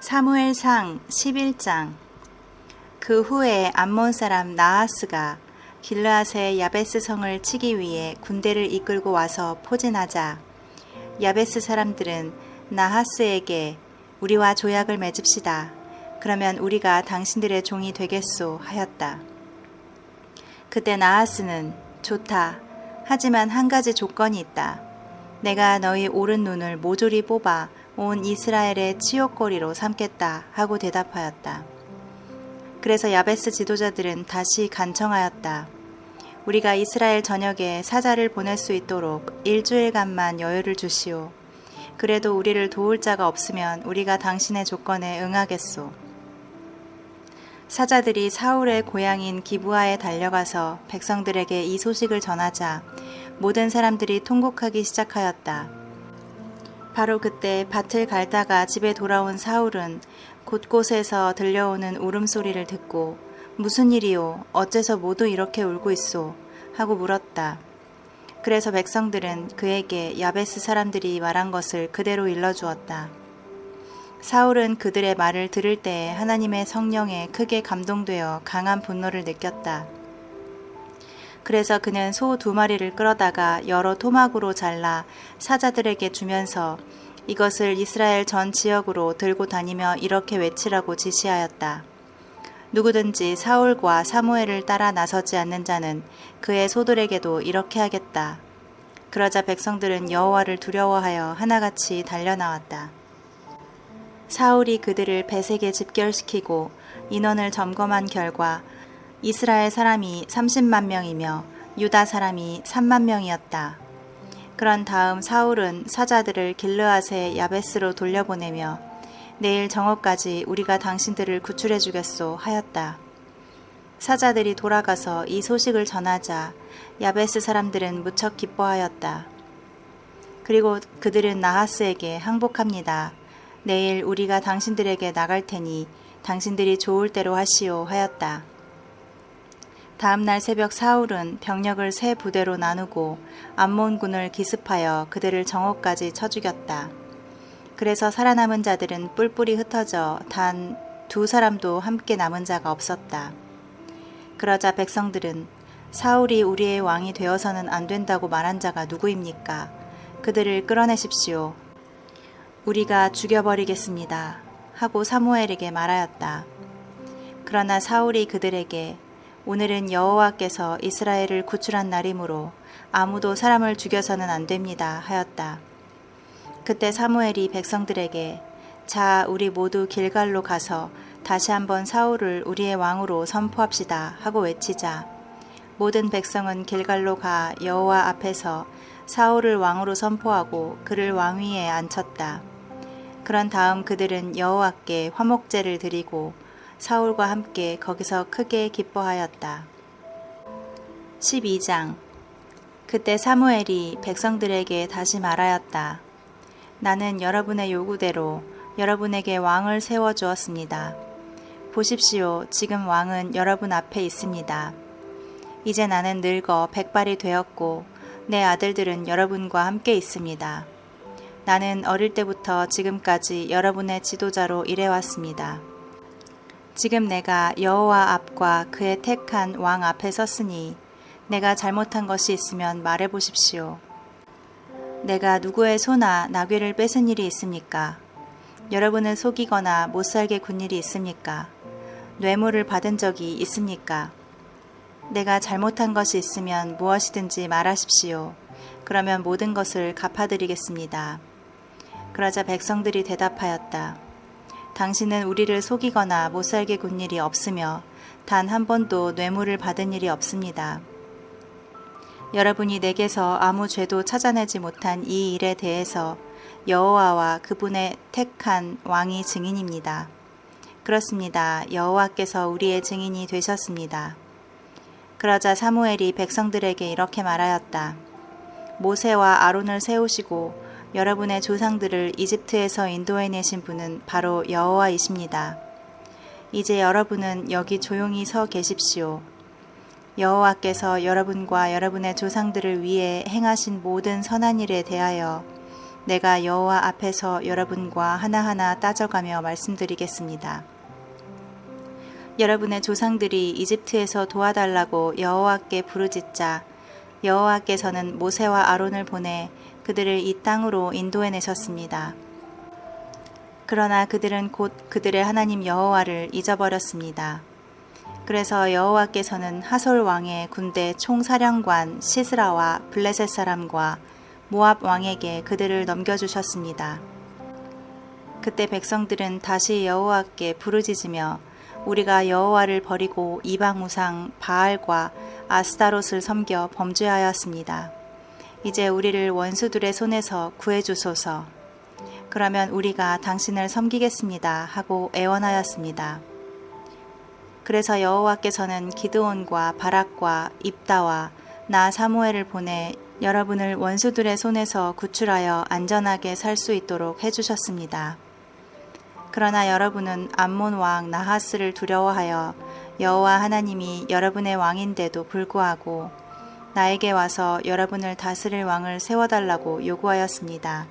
사무엘상 11장. 그 후에 암몬 사람 나하스가 길르앗의 야베스 성을 치기 위해 군대를 이끌고 와서 포진하자 야베스 사람들은 나하스에게 우리와 조약을 맺읍시다. 그러면 우리가 당신들의 종이 되겠소 하였다. 그때 나하스는 좋다. 하지만 한 가지 조건이 있다. 내가 너희 오른 눈을 모조리 뽑아 온 이스라엘의 치욕거리로 삼겠다 하고 대답하였다. 그래서 야베스 지도자들은 다시 간청하였다. 우리가 이스라엘 전역에 사자를 보낼 수 있도록 일주일간만 여유를 주시오. 그래도 우리를 도울 자가 없으면 우리가 당신의 조건에 응하겠소. 사자들이 사울의 고향인 기브아에 달려가서 백성들에게 이 소식을 전하자 모든 사람들이 통곡하기 시작하였다. 바로 그때 밭을 갈다가 집에 돌아온 사울은 곳곳에서 들려오는 울음소리를 듣고 무슨 일이요? 어째서 모두 이렇게 울고 있소? 하고 물었다. 그래서 백성들은 그에게 야베스 사람들이 말한 것을 그대로 일러주었다. 사울은 그들의 말을 들을 때에 하나님의 성령에 크게 감동되어 강한 분노를 느꼈다. 그래서 그는 소 2마리를 끌어다가 여러 토막으로 잘라 사자들에게 주면서 이것을 이스라엘 전 지역으로 들고 다니며 이렇게 외치라고 지시하였다. 누구든지 사울과 사무엘을 따라 나서지 않는 자는 그의 소들에게도 이렇게 하겠다. 그러자 백성들은 여호와를 두려워하여 하나같이 달려나왔다. 사울이 그들을 벳에게 집결시키고 인원을 점검한 결과 이스라엘 사람이 30만 명이며 유다 사람이 3만 명이었다. 그런 다음 사울은 사자들을 길르앗의 야베스로 돌려보내며 내일 정오까지 우리가 당신들을 구출해 주겠소 하였다. 사자들이 돌아가서 이 소식을 전하자 야베스 사람들은 무척 기뻐하였다. 그리고 그들은 나하스에게 항복합니다. 내일 우리가 당신들에게 나갈 테니 당신들이 좋을 대로 하시오 하였다. 다음 날 새벽 사울은 병력을 3부대로 나누고 암몬군을 기습하여 그들을 정오까지 쳐 죽였다. 그래서 살아남은 자들은 뿔뿔이 흩어져 단 2사람도 함께 남은 자가 없었다. 그러자 백성들은 사울이 우리의 왕이 되어서는 안 된다고 말한 자가 누구입니까? 그들을 끌어내십시오. 우리가 죽여버리겠습니다. 하고 사무엘에게 말하였다. 그러나 사울이 그들에게 오늘은 여호와께서 이스라엘을 구출한 날이므로 아무도 사람을 죽여서는 안 됩니다. 하였다. 그때 사무엘이 백성들에게 자, 우리 모두 길갈로 가서 다시 한번 사울을 우리의 왕으로 선포합시다. 하고 외치자 모든 백성은 길갈로 가 여호와 앞에서 사울을 왕으로 선포하고 그를 왕위에 앉혔다. 그런 다음 그들은 여호와께 화목제를 드리고 사울과 함께 거기서 크게 기뻐하였다. 12장. 그때 사무엘이 백성들에게 다시 말하였다. 나는 여러분의 요구대로 여러분에게 왕을 세워주었습니다. 보십시오. 지금 왕은 여러분 앞에 있습니다. 이제 나는 늙어 백발이 되었고 내 아들들은 여러분과 함께 있습니다. 나는 어릴 때부터 지금까지 여러분의 지도자로 일해왔습니다. 지금 내가 여호와 앞과 그의 택한 왕 앞에 섰으니 내가 잘못한 것이 있으면 말해보십시오. 내가 누구의 소나 나귀를 뺏은 일이 있습니까? 여러분을 속이거나 못살게 군 일이 있습니까? 뇌물을 받은 적이 있습니까? 내가 잘못한 것이 있으면 무엇이든지 말하십시오. 그러면 모든 것을 갚아드리겠습니다. 그러자 백성들이 대답하였다. 당신은 우리를 속이거나 못살게 군 일이 없으며 단 한 번도 뇌물을 받은 일이 없습니다. 여러분이 내게서 아무 죄도 찾아내지 못한 이 일에 대해서 여호와와 그분의 택한 왕이 증인입니다. 그렇습니다. 여호와께서 우리의 증인이 되셨습니다. 그러자 사무엘이 백성들에게 이렇게 말하였다. 모세와 아론을 세우시고 여러분의 조상들을 이집트에서 인도해내신 분은 바로 여호와이십니다. 이제 여러분은 여기 조용히 서 계십시오. 여호와께서 여러분과 여러분의 조상들을 위해 행하신 모든 선한 일에 대하여 내가 여호와 앞에서 여러분과 하나하나 따져가며 말씀드리겠습니다. 여러분의 조상들이 이집트에서 도와달라고 여호와께 부르짖자 여호와께서는 모세와 아론을 보내 그들을 이 땅으로 인도해내셨습니다. 그러나 그들은 곧 그들의 하나님 여호와를 잊어버렸습니다. 그래서 여호와께서는 하솔 왕의 군대 총사령관 시스라와 블레셋 사람과 모압 왕에게 그들을 넘겨주셨습니다. 그때 백성들은 다시 여호와께 부르짖으며 우리가 여호와를 버리고 이방 우상 바알과 아스타롯을 섬겨 범죄하였습니다. 이제 우리를 원수들의 손에서 구해주소서. 그러면 우리가 당신을 섬기겠습니다 하고 애원하였습니다. 그래서 여호와께서는 기드온과 바락과 입다와 나 사무엘을 보내 여러분을 원수들의 손에서 구출하여 안전하게 살 수 있도록 해주셨습니다. 그러나 여러분은 암몬 왕 나하스를 두려워하여 여호와 하나님이 여러분의 왕인데도 불구하고 나에게 와서 여러분을 다스릴 왕을 세워달라고 요구하였습니다.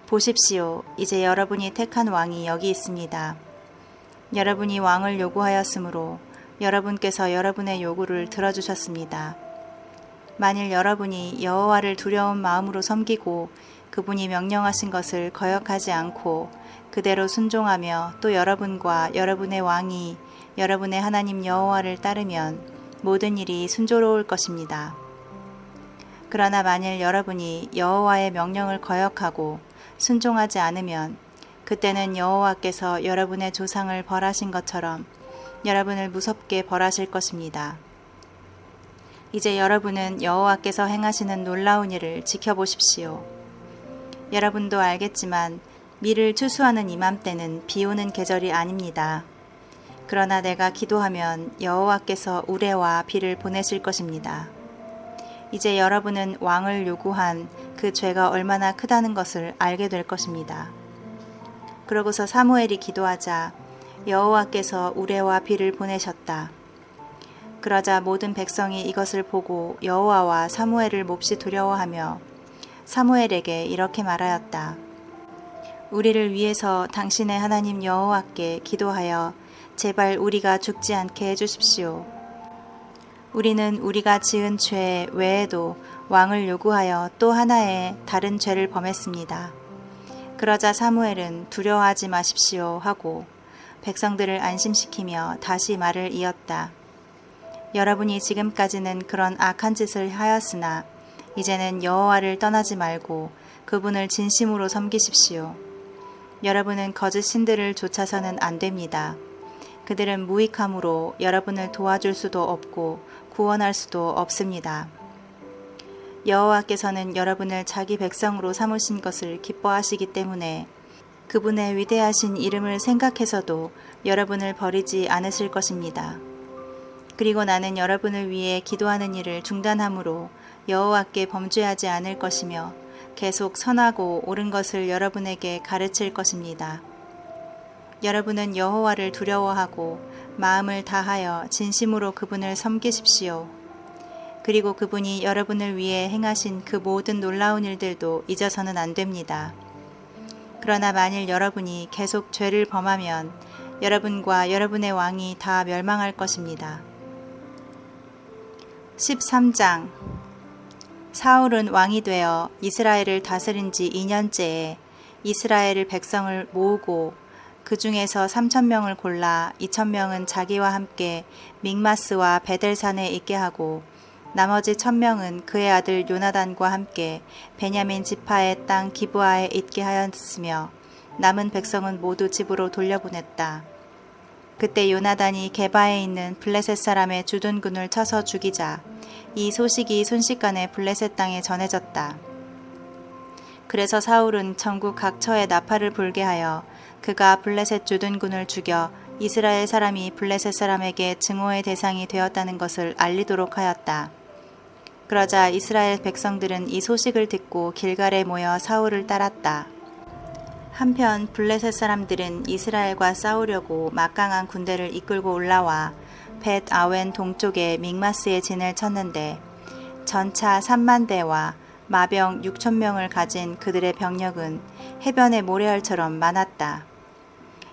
보십시오. 이제 여러분이 택한 왕이 여기 있습니다. 여러분이 왕을 요구하였으므로 여러분께서 여러분의 요구를 들어주셨습니다. 만일 여러분이 여호와를 두려운 마음으로 섬기고 그분이 명령하신 것을 거역하지 않고 그대로 순종하며 또 여러분과 여러분의 왕이 여러분의 하나님 여호와를 따르면 모든 일이 순조로울 것입니다. 그러나 만일 여러분이 여호와의 명령을 거역하고 순종하지 않으면 그때는 여호와께서 여러분의 조상을 벌하신 것처럼 여러분을 무섭게 벌하실 것입니다. 이제 여러분은 여호와께서 행하시는 놀라운 일을 지켜보십시오. 여러분도 알겠지만 밀을 추수하는 이맘때는 비 오는 계절이 아닙니다. 그러나 내가 기도하면 여호와께서 우레와 비를 보내실 것입니다. 이제 여러분은 왕을 요구한 그 죄가 얼마나 크다는 것을 알게 될 것입니다. 그러고서 사무엘이 기도하자 여호와께서 우레와 비를 보내셨다. 그러자 모든 백성이 이것을 보고 여호와와 사무엘을 몹시 두려워하며 사무엘에게 이렇게 말하였다. 우리를 위해서 당신의 하나님 여호와께 기도하여 제발 우리가 죽지 않게 해주십시오. 우리는 우리가 지은 죄 외에도 왕을 요구하여 또 하나의 다른 죄를 범했습니다. 그러자 사무엘은 두려워하지 마십시오 하고 백성들을 안심시키며 다시 말을 이었다. 여러분이 지금까지는 그런 악한 짓을 하였으나 이제는 여호와를 떠나지 말고 그분을 진심으로 섬기십시오. 여러분은 거짓 신들을 쫓아서는 안 됩니다. 그들은 무익함으로 여러분을 도와줄 수도 없고 구원할 수도 없습니다. 여호와께서는 여러분을 자기 백성으로 삼으신 것을 기뻐하시기 때문에 그분의 위대하신 이름을 생각해서도 여러분을 버리지 않으실 것입니다. 그리고 나는 여러분을 위해 기도하는 일을 중단함으로 여호와께 범죄하지 않을 것이며 계속 선하고 옳은 것을 여러분에게 가르칠 것입니다. 여러분은 여호와를 두려워하고 마음을 다하여 진심으로 그분을 섬기십시오. 그리고 그분이 여러분을 위해 행하신 그 모든 놀라운 일들도 잊어서는 안 됩니다. 그러나 만일 여러분이 계속 죄를 범하면 여러분과 여러분의 왕이 다 멸망할 것입니다. 13장 사울은 왕이 되어 이스라엘을 다스린 지 2년째에 이스라엘 백성을 모으고 그 중에서 3,000명을 골라 2,000명은 자기와 함께 믹마스와 베델산에 있게 하고 나머지 1,000명은 그의 아들 요나단과 함께 베냐민 지파의 땅 기브아에 있게 하였으며 남은 백성은 모두 집으로 돌려보냈다. 그때 요나단이 게바에 있는 블레셋 사람의 주둔군을 쳐서 죽이자 이 소식이 순식간에 블레셋 땅에 전해졌다. 그래서 사울은 전국 각처에 나팔을 불게 하여 그가 블레셋 주둔군을 죽여 이스라엘 사람이 블레셋 사람에게 증오의 대상이 되었다는 것을 알리도록 하였다. 그러자 이스라엘 백성들은 이 소식을 듣고 길갈에 모여 사울을 따랐다. 한편 블레셋 사람들은 이스라엘과 싸우려고 막강한 군대를 이끌고 올라와 벳 아웬 동쪽의 믹마스에 진을 쳤는데 전차 3만 대와 마병 6천 명을 가진 그들의 병력은 해변의 모래알처럼 많았다.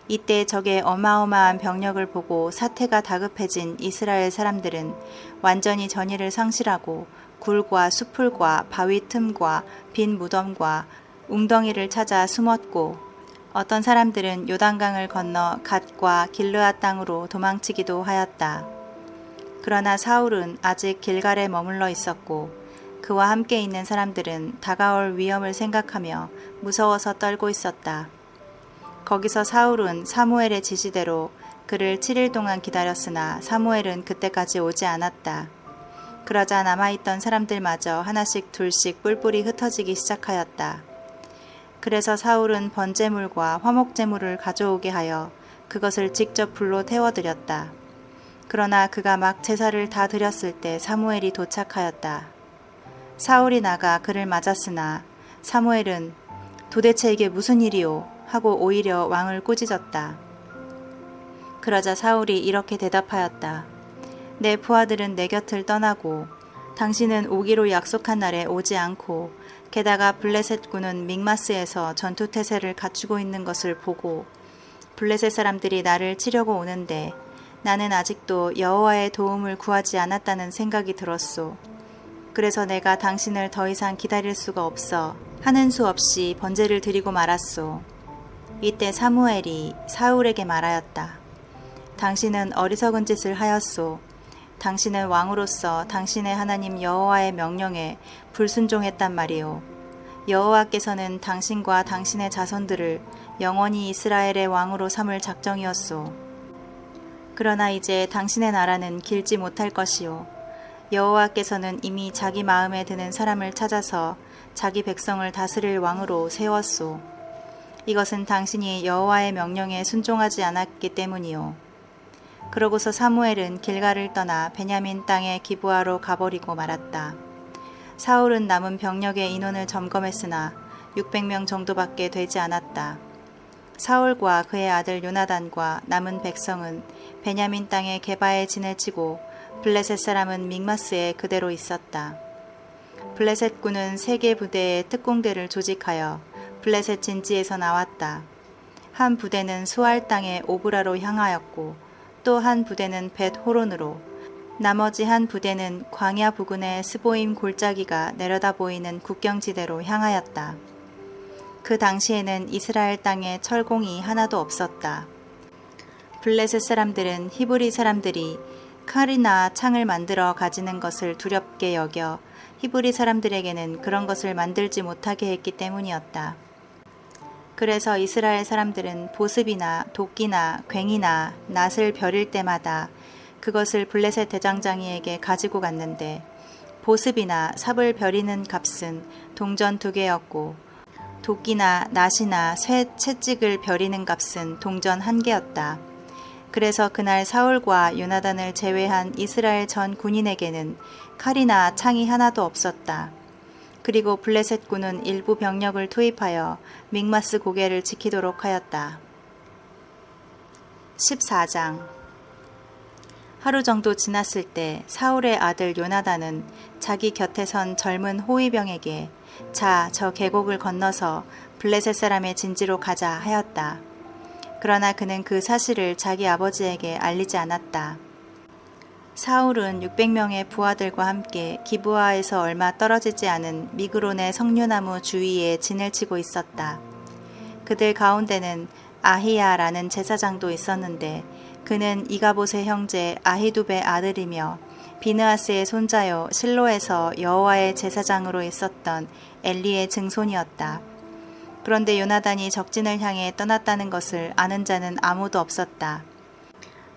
이때 적의 어마어마한 병력을 보고 사태가 다급해진 이스라엘 사람들은 완전히 전의를 상실하고 굴과 수풀과 바위 틈과 빈 무덤과 웅덩이를 찾아 숨었고, 어떤 사람들은 요단강을 건너 갓과 길르앗 땅으로 도망치기도 하였다. 그러나 사울은 아직 길갈에 머물러 있었고, 그와 함께 있는 사람들은 다가올 위험을 생각하며 무서워서 떨고 있었다. 거기서 사울은 사무엘의 지시대로 그를 7일 동안 기다렸으나 사무엘은 그때까지 오지 않았다. 그러자 남아있던 사람들마저 하나씩 둘씩 뿔뿔이 흩어지기 시작하였다. 그래서 사울은 번제물과 화목제물을 가져오게 하여 그것을 직접 불로 태워드렸다. 그러나 그가 막 제사를 다 드렸을 때 사무엘이 도착하였다. 사울이 나가 그를 맞았으나 사무엘은 도대체 이게 무슨 일이오? 하고 오히려 왕을 꾸짖었다. 그러자 사울이 이렇게 대답하였다. 내 부하들은 내 곁을 떠나고 당신은 오기로 약속한 날에 오지 않고 게다가 블레셋 군은 믹마스에서 전투태세를 갖추고 있는 것을 보고 블레셋 사람들이 나를 치려고 오는데 나는 아직도 여호와의 도움을 구하지 않았다는 생각이 들었소. 그래서 내가 당신을 더 이상 기다릴 수가 없어 하는 수 없이 번제를 드리고 말았소. 이때 사무엘이 사울에게 말하였다. 당신은 어리석은 짓을 하였소. 당신은 왕으로서 당신의 하나님 여호와의 명령에 불순종했단 말이오. 여호와께서는 당신과 당신의 자손들을 영원히 이스라엘의 왕으로 삼을 작정이었소. 그러나 이제 당신의 나라는 길지 못할 것이오. 여호와께서는 이미 자기 마음에 드는 사람을 찾아서 자기 백성을 다스릴 왕으로 세웠소. 이것은 당신이 여호와의 명령에 순종하지 않았기 때문이오. 그러고서 사무엘은 길갈을 떠나 베냐민 땅의 기브아로 가버리고 말았다. 사울은 남은 병력의 인원을 점검했으나 600명 정도밖에 되지 않았다. 사울과 그의 아들 요나단과 남은 백성은 베냐민 땅의 게바에 진을 치고 블레셋 사람은 믹마스에 그대로 있었다. 블레셋 군은 3개 부대의 특공대를 조직하여 블레셋 진지에서 나왔다. 한 부대는 수알 땅의 오브라로 향하였고 또 한 부대는 벳 호론으로, 나머지 한 부대는 광야 부근의 스보임 골짜기가 내려다 보이는 국경지대로 향하였다. 그 당시에는 이스라엘 땅에 철공이 하나도 없었다. 블레셋 사람들은 히브리 사람들이 칼이나 창을 만들어 가지는 것을 두렵게 여겨 히브리 사람들에게는 그런 것을 만들지 못하게 했기 때문이었다. 그래서 이스라엘 사람들은 보습이나 도끼나 괭이나 낫을 벼릴 때마다 그것을 블레셋 대장장이에게 가지고 갔는데, 보습이나 삽을 벼리는 값은 동전 2개였고 도끼나 낫이나 쇠 채찍을 벼리는 값은 동전 1개였다. 그래서 그날 사울과 요나단을 제외한 이스라엘 전 군인에게는 칼이나 창이 하나도 없었다. 그리고 블레셋 군은 일부 병력을 투입하여 믹마스 고개를 지키도록 하였다. 14장. 하루 정도 지났을 때 사울의 아들 요나단은 자기 곁에 선 젊은 호위병에게 자, 저 계곡을 건너서 블레셋 사람의 진지로 가자 하였다. 그러나 그는 그 사실을 자기 아버지에게 알리지 않았다. 사울은 600명의 부하들과 함께 기브아에서 얼마 떨어지지 않은 미그론의 석류나무 주위에 진을 치고 있었다. 그들 가운데는 아히야라는 제사장도 있었는데 그는 이가봇의 형제 아히두베의 아들이며 비느하스의 손자요 실로에서 여호와의 제사장으로 있었던 엘리의 증손이었다. 그런데 요나단이 적진을 향해 떠났다는 것을 아는 자는 아무도 없었다.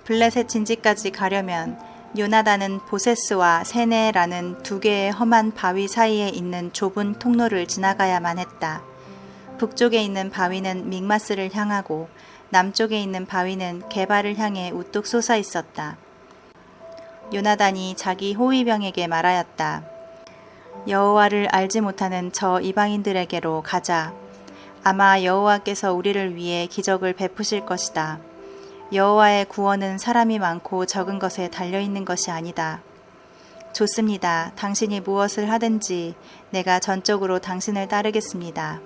블레셋 진지까지 가려면 요나단은 보세스와 세네라는 2개의 험한 바위 사이에 있는 좁은 통로를 지나가야만 했다. 북쪽에 있는 바위는 믹마스를 향하고 남쪽에 있는 바위는 게바를 향해 우뚝 솟아 있었다. 요나단이 자기 호위병에게 말하였다. 여호와를 알지 못하는 저 이방인들에게로 가자. 아마 여호와께서 우리를 위해 기적을 베푸실 것이다. 여호와의 구원은 사람이 많고 적은 것에 달려있는 것이 아니다. 좋습니다. 당신이 무엇을 하든지 내가 전적으로 당신을 따르겠습니다.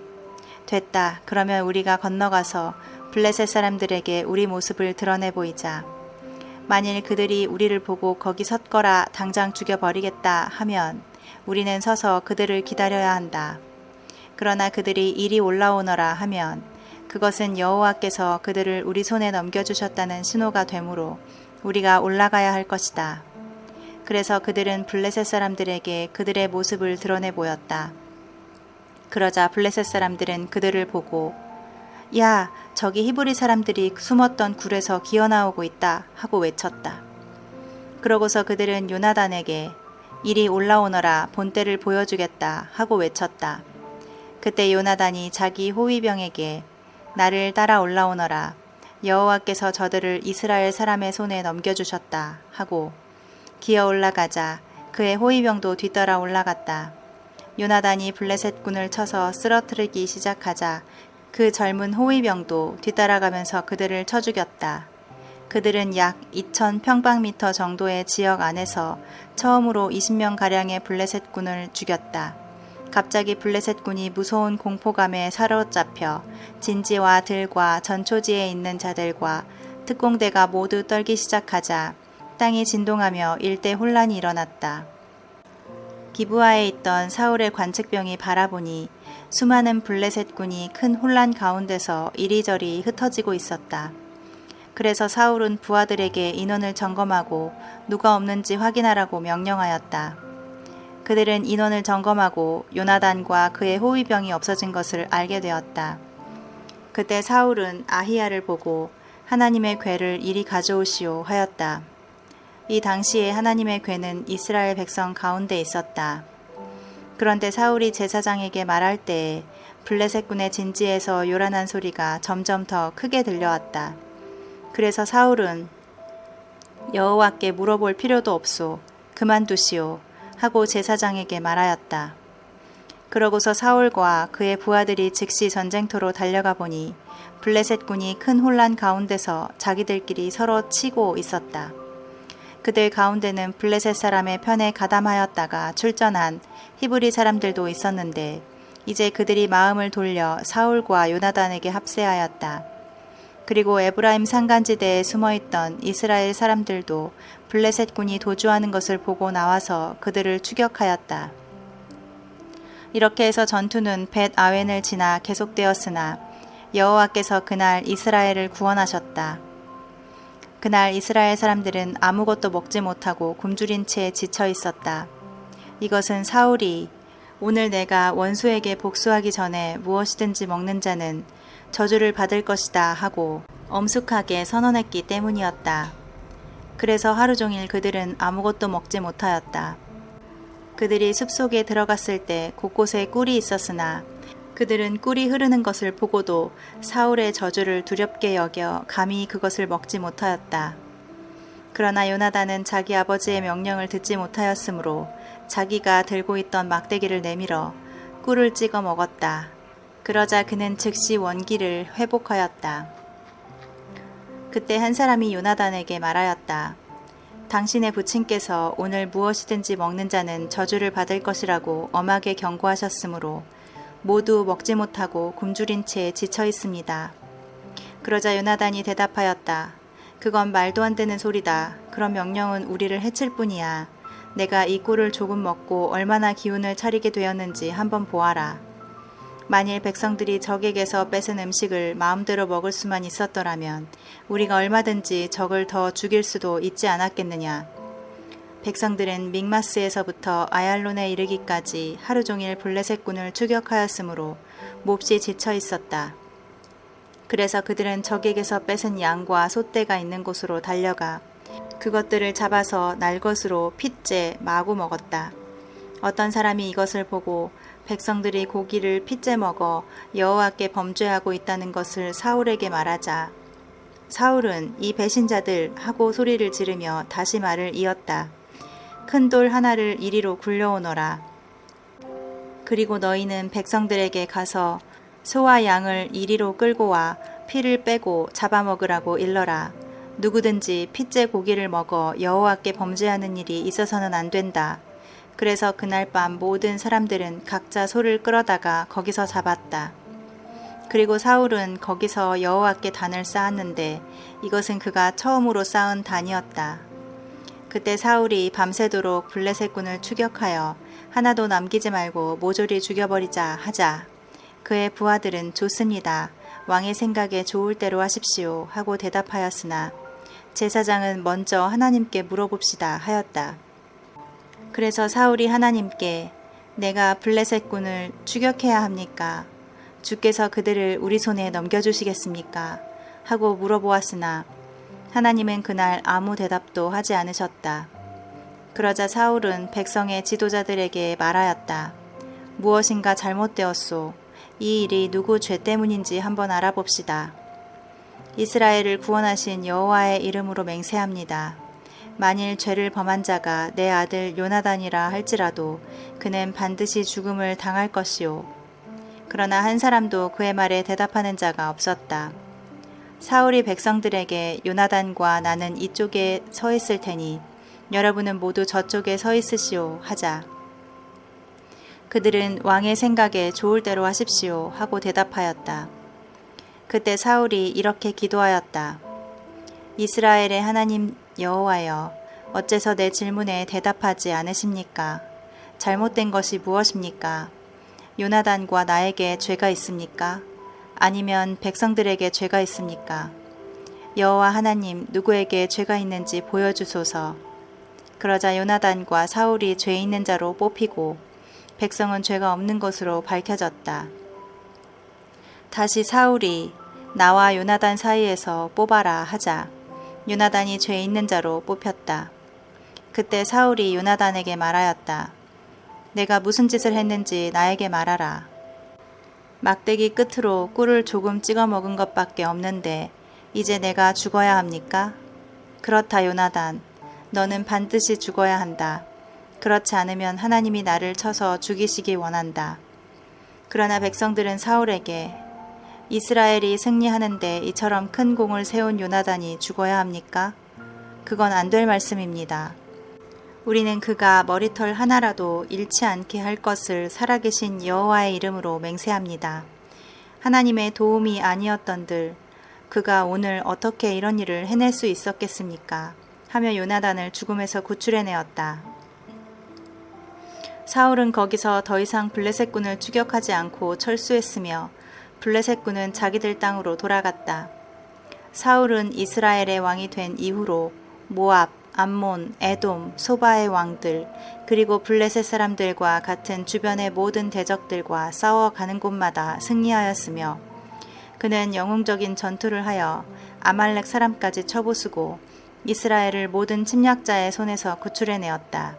됐다. 그러면 우리가 건너가서 블레셋 사람들에게 우리 모습을 드러내 보이자. 만일 그들이 우리를 보고 거기 섰거라 당장 죽여버리겠다 하면 우리는 서서 그들을 기다려야 한다. 그러나 그들이 이리 올라오너라 하면 그것은 여호와께서 그들을 우리 손에 넘겨주셨다는 신호가 되므로 우리가 올라가야 할 것이다. 그래서 그들은 블레셋 사람들에게 그들의 모습을 드러내 보였다. 그러자 블레셋 사람들은 그들을 보고 야, 저기 히브리 사람들이 숨었던 굴에서 기어나오고 있다 하고 외쳤다. 그러고서 그들은 요나단에게 이리 올라오너라 본때를 보여주겠다 하고 외쳤다. 그때 요나단이 자기 호위병에게 나를 따라 올라오너라 여호와께서 저들을 이스라엘 사람의 손에 넘겨주셨다 하고 기어 올라가자 그의 호위병도 뒤따라 올라갔다. 요나단이 블레셋군을 쳐서 쓰러뜨리기 시작하자 그 젊은 호위병도 뒤따라가면서 그들을 쳐 죽였다. 그들은 약 2000평방미터 정도의 지역 안에서 처음으로 20명가량의 블레셋군을 죽였다. 갑자기 블레셋군이 무서운 공포감에 사로잡혀 진지와 들과 전초지에 있는 자들과 특공대가 모두 떨기 시작하자 땅이 진동하며 일대 혼란이 일어났다. 기브아에 있던 사울의 관측병이 바라보니 수많은 블레셋군이 큰 혼란 가운데서 이리저리 흩어지고 있었다. 그래서 사울은 부하들에게 인원을 점검하고 누가 없는지 확인하라고 명령하였다. 그들은 인원을 점검하고 요나단과 그의 호위병이 없어진 것을 알게 되었다. 그때 사울은 아히야를 보고 하나님의 궤를 이리 가져오시오 하였다. 이 당시에 하나님의 궤는 이스라엘 백성 가운데 있었다. 그런데 사울이 제사장에게 말할 때에 블레셋군의 진지에서 요란한 소리가 점점 더 크게 들려왔다. 그래서 사울은 여호와께 물어볼 필요도 없소. 그만두시오. 하고 제사장에게 말하였다. 그러고서 사울과 그의 부하들이 즉시 전쟁터로 달려가 보니 블레셋군이 큰 혼란 가운데서 자기들끼리 서로 치고 있었다. 그들 가운데는 블레셋 사람의 편에 가담하였다가 출전한 히브리 사람들도 있었는데 이제 그들이 마음을 돌려 사울과 요나단에게 합세하였다. 그리고 에브라임 산간지대에 숨어있던 이스라엘 사람들도 블레셋군이 도주하는 것을 보고 나와서 그들을 추격하였다. 이렇게 해서 전투는 벳 아웬을 지나 계속되었으나 여호와께서 그날 이스라엘을 구원하셨다. 그날 이스라엘 사람들은 아무것도 먹지 못하고 굶주린 채 지쳐 있었다. 이것은 사울이 오늘 내가 원수에게 복수하기 전에 무엇이든지 먹는 자는 저주를 받을 것이다 하고 엄숙하게 선언했기 때문이었다. 그래서 하루 종일 그들은 아무것도 먹지 못하였다. 그들이 숲속에 들어갔을 때 곳곳에 꿀이 있었으나 그들은 꿀이 흐르는 것을 보고도 사울의 저주를 두렵게 여겨 감히 그것을 먹지 못하였다. 그러나 요나단은 자기 아버지의 명령을 듣지 못하였으므로 자기가 들고 있던 막대기를 내밀어 꿀을 찍어 먹었다. 그러자 그는 즉시 원기를 회복하였다. 그때 한 사람이 요나단에게 말하였다. 당신의 부친께서 오늘 무엇이든지 먹는 자는 저주를 받을 것이라고 엄하게 경고하셨으므로 모두 먹지 못하고 굶주린 채 지쳐 있습니다. 그러자 요나단이 대답하였다. 그건 말도 안 되는 소리다. 그런 명령은 우리를 해칠 뿐이야. 내가 이 꿀을 조금 먹고 얼마나 기운을 차리게 되었는지 한번 보아라. 만일 백성들이 적에게서 뺏은 음식을 마음대로 먹을 수만 있었더라면 우리가 얼마든지 적을 더 죽일 수도 있지 않았겠느냐. 백성들은 믹마스에서부터 아얄론에 이르기까지 하루 종일 블레셋군을 추격하였으므로 몹시 지쳐 있었다. 그래서 그들은 적에게서 뺏은 양과 솥대가 있는 곳으로 달려가 그것들을 잡아서 날것으로 핏째 마구 먹었다. 어떤 사람이 이것을 보고 백성들이 고기를 핏째 먹어 여호와께 범죄하고 있다는 것을 사울에게 말하자 사울은 이 배신자들 하고 소리를 지르며 다시 말을 이었다. 큰 돌 하나를 이리로 굴려오너라. 그리고 너희는 백성들에게 가서 소와 양을 이리로 끌고 와 피를 빼고 잡아먹으라고 일러라. 누구든지 핏째 고기를 먹어 여호와께 범죄하는 일이 있어서는 안 된다. 그래서 그날 밤 모든 사람들은 각자 소를 끌어다가 거기서 잡았다. 그리고 사울은 거기서 여호와께 단을 쌓았는데 이것은 그가 처음으로 쌓은 단이었다. 그때 사울이 밤새도록 블레셋군을 추격하여 하나도 남기지 말고 모조리 죽여버리자 하자. 그의 부하들은 좋습니다. 왕의 생각에 좋을 대로 하십시오 하고 대답하였으나 제사장은 먼저 하나님께 물어봅시다 하였다. 그래서 사울이 하나님께 내가 블레셋군을 추격해야 합니까? 주께서 그들을 우리 손에 넘겨주시겠습니까? 하고 물어보았으나 하나님은 그날 아무 대답도 하지 않으셨다. 그러자 사울은 백성의 지도자들에게 말하였다. 무엇인가 잘못되었소. 이 일이 누구 죄 때문인지 한번 알아봅시다. 이스라엘을 구원하신 여호와의 이름으로 맹세합니다. 만일 죄를 범한 자가 내 아들 요나단이라 할지라도 그는 반드시 죽음을 당할 것이요. 그러나 한 사람도 그의 말에 대답하는 자가 없었다. 사울이 백성들에게 요나단과 나는 이쪽에 서 있을 테니 여러분은 모두 저쪽에 서 있으시오 하자. 그들은 왕의 생각에 좋을 대로 하십시오 하고 대답하였다. 그때 사울이 이렇게 기도하였다. 이스라엘의 하나님 여호와여, 어째서 내 질문에 대답하지 않으십니까? 잘못된 것이 무엇입니까? 요나단과 나에게 죄가 있습니까? 아니면 백성들에게 죄가 있습니까? 여호와 하나님 누구에게 죄가 있는지 보여주소서. 그러자 요나단과 사울이 죄 있는 자로 뽑히고 백성은 죄가 없는 것으로 밝혀졌다. 다시 사울이 나와 요나단 사이에서 뽑아라 하자. 요나단이 죄 있는 자로 뽑혔다. 그때 사울이 요나단에게 말하였다. 내가 무슨 짓을 했는지 나에게 말하라. 막대기 끝으로 꿀을 조금 찍어 먹은 것밖에 없는데 이제 내가 죽어야 합니까? 그렇다 요나단. 너는 반드시 죽어야 한다. 그렇지 않으면 하나님이 나를 쳐서 죽이시기 원한다. 그러나 백성들은 사울에게 이스라엘이 승리하는데 이처럼 큰 공을 세운 요나단이 죽어야 합니까? 그건 안 될 말씀입니다. 우리는 그가 머리털 하나라도 잃지 않게 할 것을 살아계신 여호와의 이름으로 맹세합니다. 하나님의 도움이 아니었던들 그가 오늘 어떻게 이런 일을 해낼 수 있었겠습니까? 하며 요나단을 죽음에서 구출해내었다. 사울은 거기서 더 이상 블레셋군을 추격하지 않고 철수했으며 블레셋군은 자기들 땅으로 돌아갔다. 사울은 이스라엘의 왕이 된 이후로 모압, 암몬, 에돔, 소바의 왕들 그리고 블레셋 사람들과 같은 주변의 모든 대적들과 싸워가는 곳마다 승리하였으며 그는 영웅적인 전투를 하여 아말렉 사람까지 쳐부수고 이스라엘을 모든 침략자의 손에서 구출해내었다.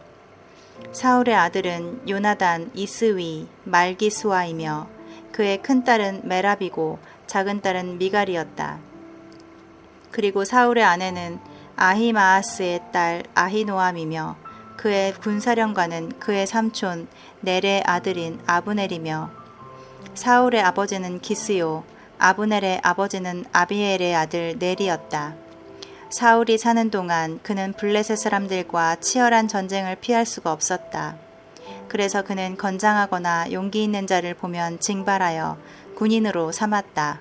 사울의 아들은 요나단, 이스위, 말기수아이며 그의 큰딸은 메랍이고 작은 딸은 미갈이었다. 그리고 사울의 아내는 아히마아스의 딸 아히노암이며 그의 군사령관은 그의 삼촌 넬의 아들인 아브넬이며 사울의 아버지는 기스요 아브넬의 아버지는 아비엘의 아들 넬이었다. 사울이 사는 동안 그는 블레셋 사람들과 치열한 전쟁을 피할 수가 없었다. 그래서 그는 건장하거나 용기 있는 자를 보면 징발하여 군인으로 삼았다.